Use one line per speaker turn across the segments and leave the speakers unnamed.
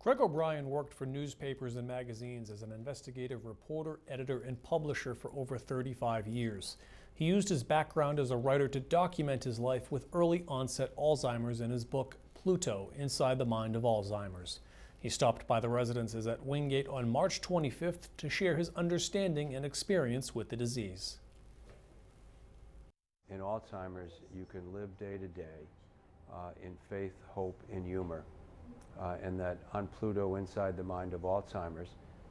Greg O'Brien worked for newspapers and magazines as an investigative reporter, editor, and publisher for over 35 years. He used his background as a writer to document his life with early onset Alzheimer's in his book, Pluto, Inside the Mind of Alzheimer's. He stopped by the residences at Wingate on March 25th to share his understanding and experience with the disease.
In Alzheimer's, you can live day to day in faith, hope, and humor. And that on Pluto, Inside the Mind of Alzheimer's,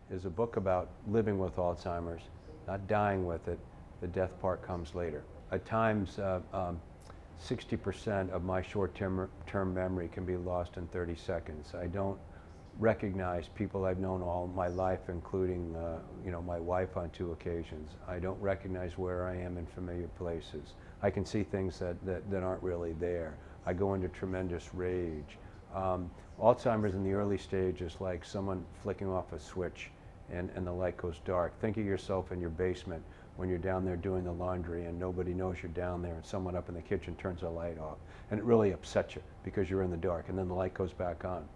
is a book about living with Alzheimer's, not dying with it. The death part comes later. At times, 60% of my short-term memory can be lost in 30 seconds. I don't recognize people I've known all my life, including my wife on 2 occasions. I don't recognize where I am in familiar places. I can see things that aren't really there. I go into tremendous rage. Alzheimer's in the early stage is like someone flicking off a switch and the light goes dark. Think of yourself in your basement when you're down there doing the laundry and nobody knows you're down there and someone up in the kitchen turns the light off. And it really upsets you because you're in the dark and then the light goes back on.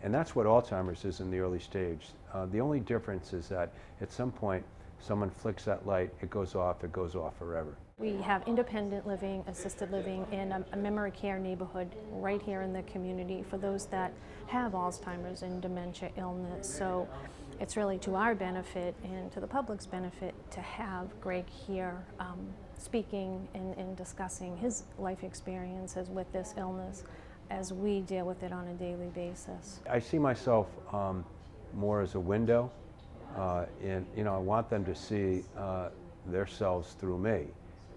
And that's what Alzheimer's is in the early stage. The only difference is that at some point someone flicks that light, it goes off forever.
We have independent living, assisted living in a memory care neighborhood right here in the community for those that have Alzheimer's and dementia illness. So it's really to our benefit and to the public's benefit to have Greg here speaking and discussing his life experiences with this illness as we deal with it on a daily basis.
I see myself more as a window, and I want them to see themselves through me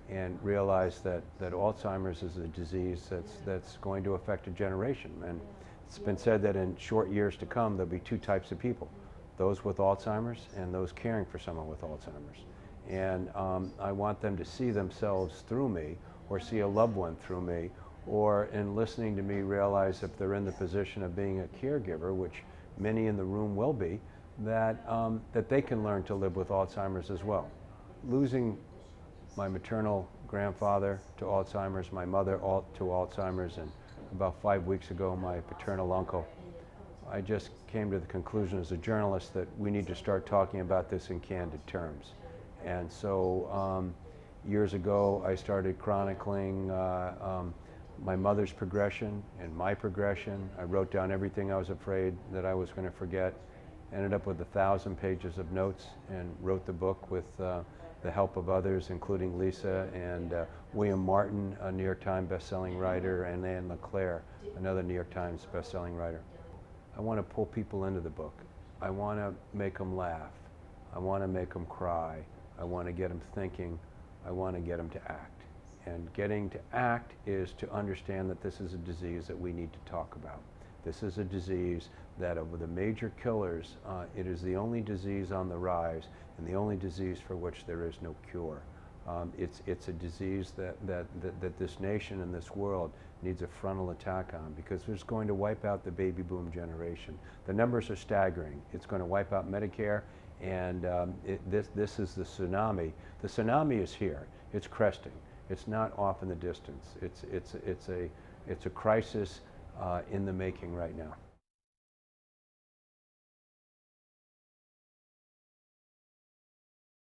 and realize that Alzheimer's is a disease that's going to affect a generation. And it's been said that in short years to come there'll be 2 types of people, those with Alzheimer's and those caring for someone with Alzheimer's. And I want them to see themselves through me or see a loved one through me, or in listening to me realize if they're in the position of being a caregiver, which many in the room will be, that they can learn to live with Alzheimer's as well. Losing my maternal grandfather to Alzheimer's, my mother to Alzheimer's, and about 5 weeks ago my paternal uncle, I just came to the conclusion as a journalist that we need to start talking about this in candid terms. And so years ago I started chronicling my mother's progression and my progression. I wrote down everything I was afraid that I was going to forget. Ended up with 1,000 pages of notes and wrote the book with the help of others, including Lisa and William Martin, a New York Times bestselling writer, and Anne LeClaire, another New York Times bestselling writer. I want to pull people into the book. I want to make them laugh. I want to make them cry. I want to get them thinking. I want to get them to act. And getting to act is to understand that this is a disease that we need to talk about. This is a disease that of the major killers, it is the only disease on the rise and the only disease for which there is no cure. It's a disease that this nation and this world needs a frontal attack on because it's going to wipe out the baby boom generation. The numbers are staggering. It's going to wipe out Medicare, and this is the tsunami. The tsunami is here. It's cresting. It's not off in the distance. It's a crisis in the making right now.